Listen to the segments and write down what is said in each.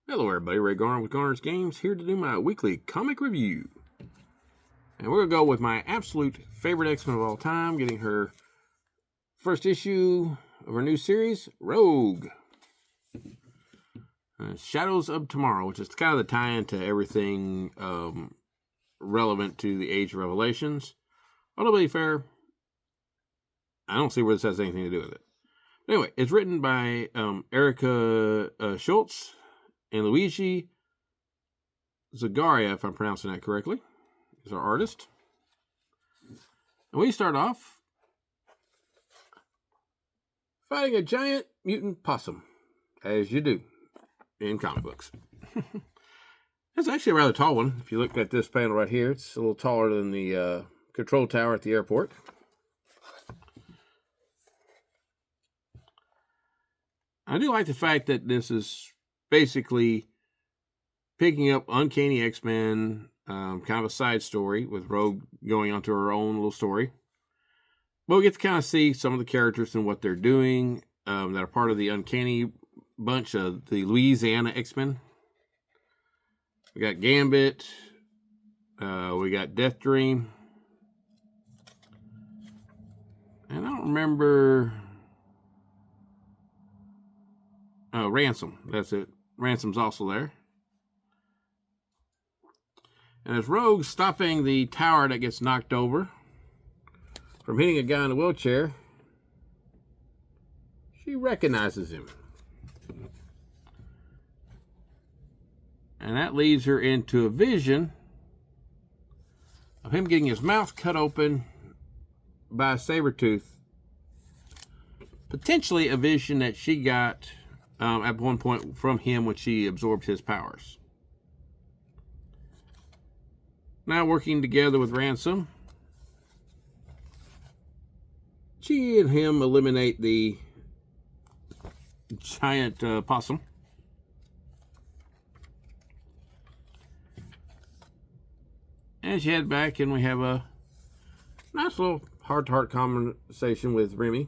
Hello everybody, Ray Garner with Garner's Games, here to do my weekly comic review. And we're going to go with my absolute favorite X-Men of all time, getting her first issue of her new series, Rogue. Shadows of Tomorrow, which is kind of the tie-in to everything relevant to the Age of Revelations. Although, to be fair, I don't see where this has anything to do with it. Anyway, it's written by Erica Schultz and Luigi Zagaria, if I'm pronouncing that correctly, is our artist. And we start off fighting a giant mutant possum, as you do in comic books. It's actually a rather tall one. If you look at this panel right here, it's a little taller than the control tower at the airport. I do like the fact that this is basically picking up Uncanny X-Men, kind of a side story with Rogue going onto her own little story. But we get to kind of see some of the characters and what they're doing that are part of the Uncanny bunch of the Louisiana X-Men. We got Gambit. We got Death Dream. And I don't remember... Ransom. That's it. Ransom's also there. And as Rogue stopping the tower that gets knocked over from hitting a guy in a wheelchair, she recognizes him. And that leads her into a vision of him getting his mouth cut open by a Sabretooth. Potentially a vision that she got at one point from him when she absorbed his powers. Now working together with Ransom, she and him eliminate the giant possum. And she head back and we have a nice little heart-to-heart conversation with Remy.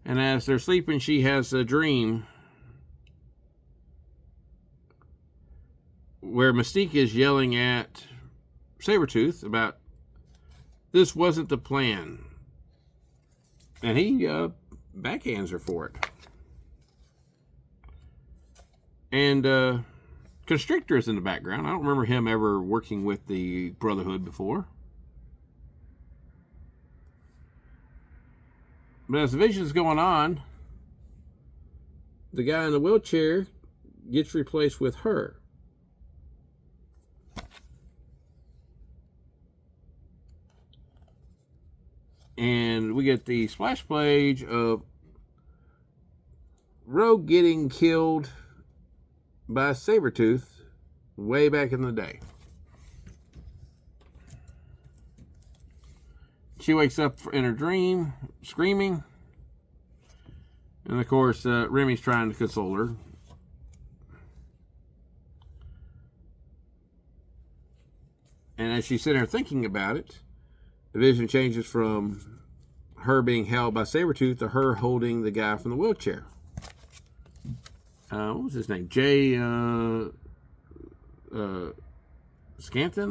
And as they're sleeping, she has a dream where Mystique is yelling at Sabretooth about this wasn't the plan. And he backhands her for it. And Constrictor is in the background. I don't remember him ever working with the Brotherhood before. But as the vision's going on, the guy in the wheelchair gets replaced with her. And we get the splash page of Rogue getting killed by Sabretooth way back in the day. She wakes up in her dream, screaming. And of course, Remy's trying to console her. And as she's sitting there thinking about it, the vision changes from her being held by Sabretooth to her holding the guy from the wheelchair. What was his name? Jay Scanton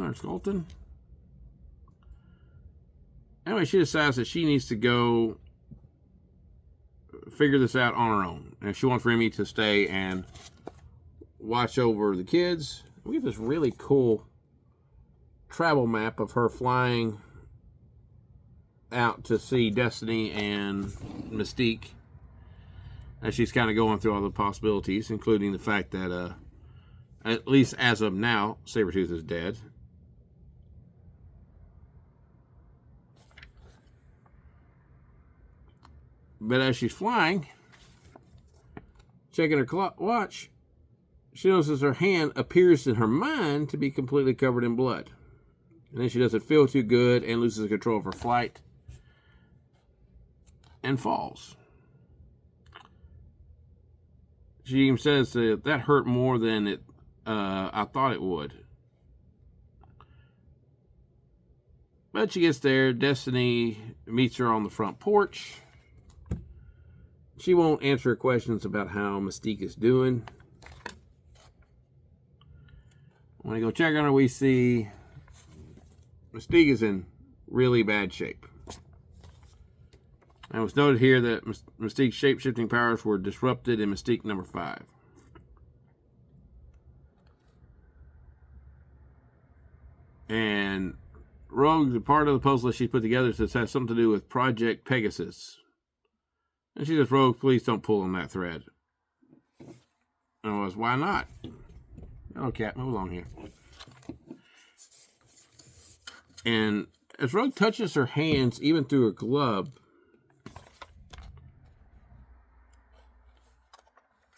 or Sculton? Anyway, she decides that she needs to go figure this out on her own. And she wants Remy to stay and watch over the kids. We get this really cool travel map of her flying out to see Destiny and Mystique as she's kind of going through all the possibilities, including the fact that, at least as of now, Sabretooth is dead. But as she's flying, checking her watch, she notices her hand appears in her mind to be completely covered in blood. And then she doesn't feel too good and loses control of her flight and falls. She even says that hurt more than I thought it would. But she gets there. Destiny meets her on the front porch. She won't answer questions about how Mystique is doing. When I go check on her, we see Mystique is in really bad shape. And it was noted here that Mystique's shape-shifting powers were disrupted in Mystique number 5. And Rogue, the part of the puzzle she put together, says has something to do with Project Pegasus. And she says, Rogue, please don't pull on that thread. And I was, why not? Hello, cat, move along here. And as Rogue touches her hands, even through her glove,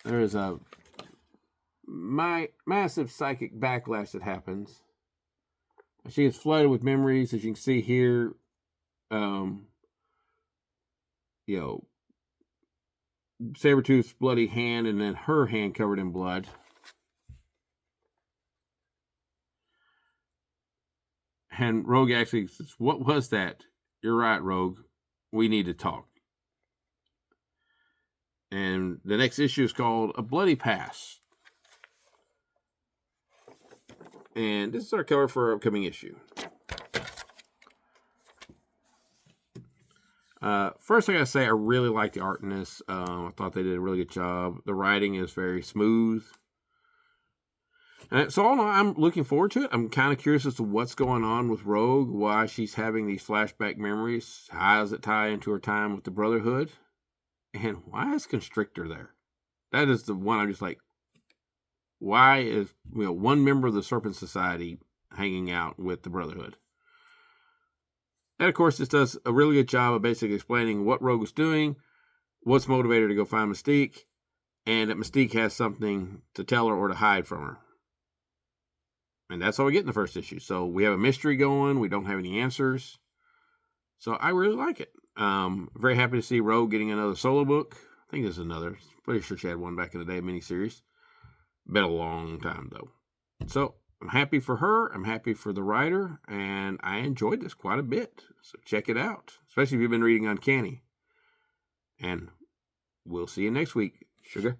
there is a massive psychic backlash that happens. She is flooded with memories, as you can see here. Sabretooth's bloody hand, and then her hand covered in blood. And Rogue actually says, what was that? You're right, Rogue. We need to talk. And the next issue is called A Bloody Past. And this is our cover for our upcoming issue. First, I gotta say, I really like the art in this. I thought they did a really good job. The writing is very smooth. So all in all, I'm looking forward to it. I'm kind of curious as to what's going on with Rogue, why she's having these flashback memories. How does it tie into her time with the Brotherhood? And why is Constrictor there? That is the one I'm just like, why is one member of the Serpent Society hanging out with the Brotherhood? And of course, this does a really good job of basically explaining what Rogue is doing, what's motivated her to go find Mystique, and that Mystique has something to tell her or to hide from her. And that's all we get in the first issue. So we have a mystery going. We don't have any answers. So I really like it. Very happy to see Rogue getting another solo book. I think there's another. Pretty sure she had one back in the day, miniseries. Been a long time, though. So I'm happy for her. I'm happy for the writer. And I enjoyed this quite a bit. So check it out. Especially if you've been reading Uncanny. And we'll see you next week. Sugar.